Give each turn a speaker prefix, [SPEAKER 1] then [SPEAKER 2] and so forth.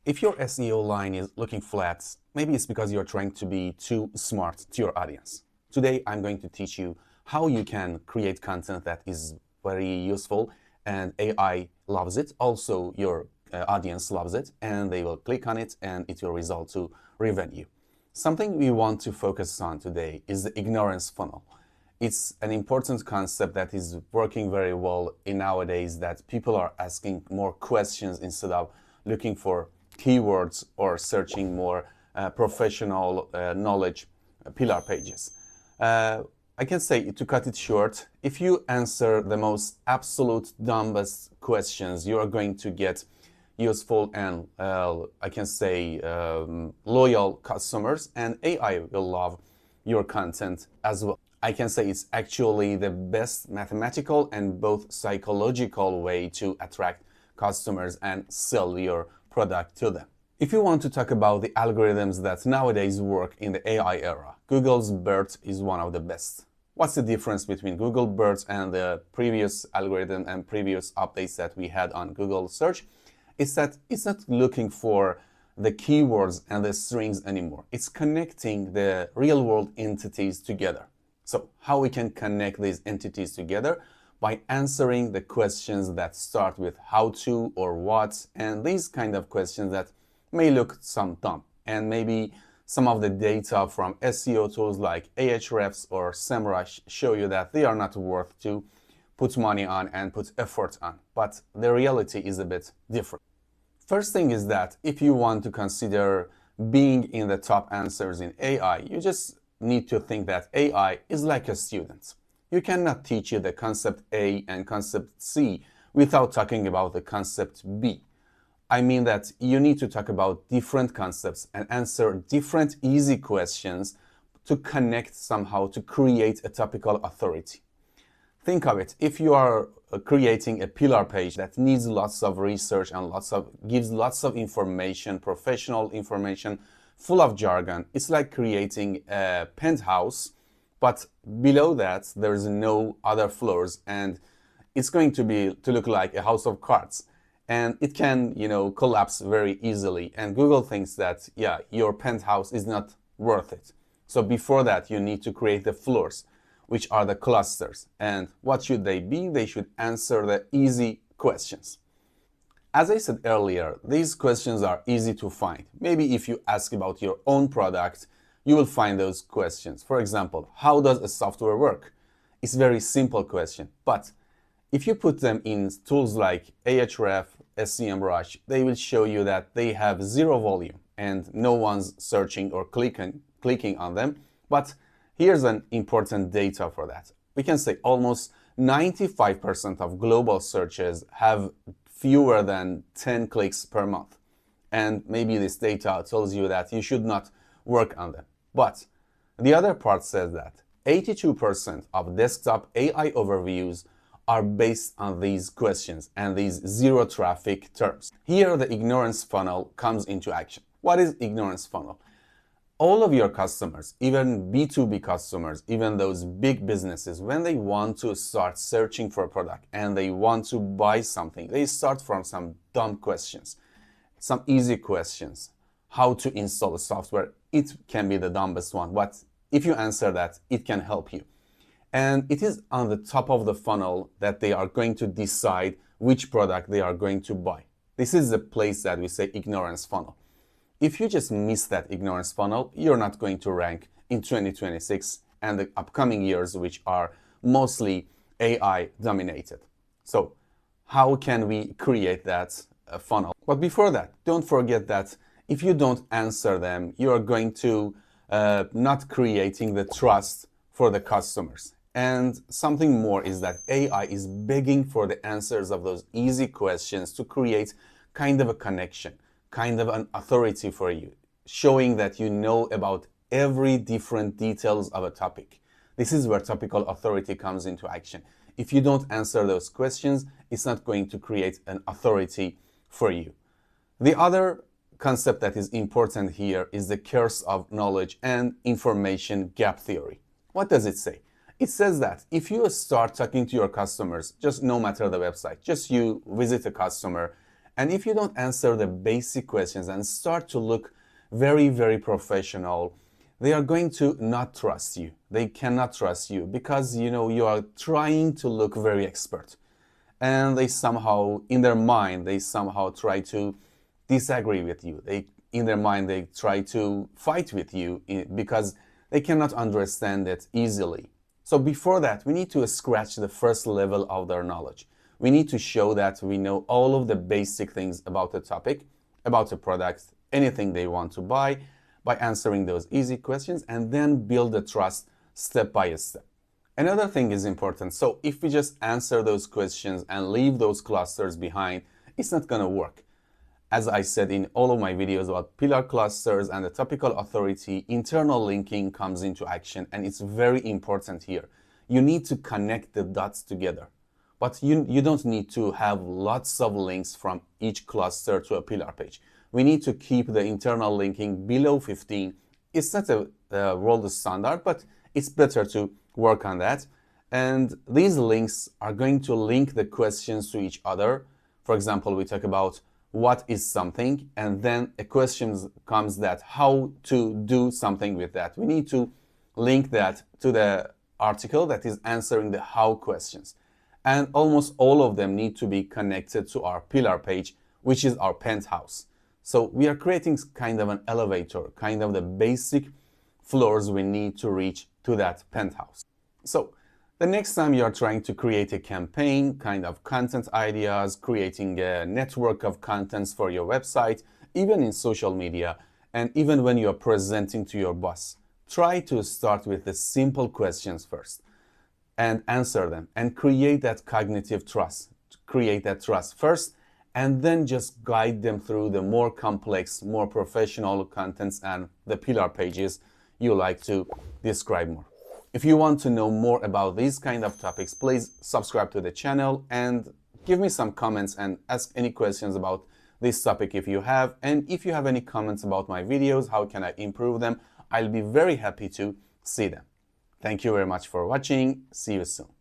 [SPEAKER 1] If your SEO line is looking flat, maybe it's because you're trying to be too smart to your audience. Today, I'm going to teach you how you can create content that is very useful and AI loves it. Also, your audience loves it and they will click on it and it will result to revenue. Something we want to focus on today is the ignorance funnel. It's an important concept that is working very well in nowadays, that people are asking more questions instead of looking for keywords or searching more professional knowledge pillar pages. I can say, to cut it short, if you answer the most absolute dumbest questions, you are going to get useful and I can say loyal customers, and AI will love your content as well. I can say it's actually the best mathematical and both psychological way to attract customers and sell your product to them. If you want to talk about the algorithms that nowadays work in the AI era, Google's BERT is one of the best. What's the difference between Google BERT and the previous algorithm and previous updates that we had on Google search? Is that it's not looking for the keywords and the strings anymore. It's connecting the real world entities together. So how we can connect these entities together? By answering the questions that start with how to or what, and these kind of questions that may look some dumb. And maybe some of the data from SEO tools like Ahrefs or SEMrush show you that they are not worth to put money on and put effort on. But the reality is a bit different. First thing is that if you want to consider being in the top answers in AI, you just need to think that AI is like a student. You cannot teach you the concept A and concept C without talking about the concept B. I mean that you need to talk about different concepts and answer different easy questions to connect somehow to create a topical authority. Think of it, if you are creating a pillar page that needs lots of research and gives lots of information, professional information, full of jargon, it's like creating a penthouse, but below that there's no other floors, and it's going to look like a house of cards, and it can collapse very easily, and Google thinks that your penthouse is not worth it. So before that you need to create the floors, which are the clusters. And what should they be? They should answer the easy questions. As I said earlier, these questions are easy to find. Maybe if you ask about your own product, you will find those questions. For example, how does a software work? It's a very simple question, but if you put them in tools like Ahrefs, SEMrush, they will show you that they have zero volume and no one's searching or clicking on them. But here's an important data for that. We can say almost 95% of global searches have fewer than 10 clicks per month. And maybe this data tells you that you should not work on them. But the other part says that 82% of desktop AI overviews are based on these questions and these zero traffic terms. Here the ignorance funnel comes into action. What is ignorance funnel? All of your customers, even B2B customers, even those big businesses, when they want to start searching for a product and they want to buy something, they start from some dumb questions, some easy questions. How to install the software? It can be the dumbest one, but if you answer that, it can help you. And it is on the top of the funnel that they are going to decide which product they are going to buy. This is the place that we say ignorance funnel. If you just miss that ignorance funnel, you're not going to rank in 2026 and the upcoming years, which are mostly AI dominated. So how can we create that funnel? But before that, don't forget that if you don't answer them, you are going to not creating the trust for the customers. And something more is that AI is begging for the answers of those easy questions to create kind of a connection, kind of an authority for you, showing that you know about every different details of a topic. This is where topical authority comes into action. If you don't answer those questions, it's not going to create an authority for you. The other concept that is important here is the curse of knowledge and information gap theory. What does it say? It says that if you start talking to your customers, just no matter the website, just you visit a customer And if you don't answer the basic questions and start to look very, very professional, they are going to not trust you. They cannot trust you because, you are trying to look very expert. And they somehow, in their mind, they somehow try to disagree with you. In their mind, they try to fight with you because they cannot understand it easily. So before that, we need to scratch the first level of their knowledge. We need to show that we know all of the basic things about the topic, about the product, anything they want to buy, by answering those easy questions, and then build the trust step by step. Another thing is important. So if we just answer those questions and leave those clusters behind, it's not going to work. As I said in all of my videos about pillar clusters and the topical authority, internal linking comes into action, and it's very important here. You need to connect the dots together, but you don't need to have lots of links from each cluster to a pillar page. We need to keep the internal linking below 15. It's not a world standard, but it's better to work on that. And these links are going to link the questions to each other. For example, we talk about what is something, and then a question comes that how to do something with that. We need to link that to the article that is answering the how questions. And almost all of them need to be connected to our pillar page, which is our penthouse. So we are creating kind of an elevator, kind of the basic floors we need to reach to that penthouse. So the next time you are trying to create a campaign, kind of content ideas, creating a network of contents for your website, even in social media, and even when you are presenting to your boss, try to start with the simple questions first and answer them and create that cognitive trust. Create that trust first, and then just guide them through the more complex, more professional contents and the pillar pages you like to describe more. If you want to know more about these kind of topics, please subscribe to the channel and give me some comments and ask any questions about this topic if you have. And if you have any comments about my videos, how can I improve them, I'll be very happy to see them. Thank you very much for watching. See you soon.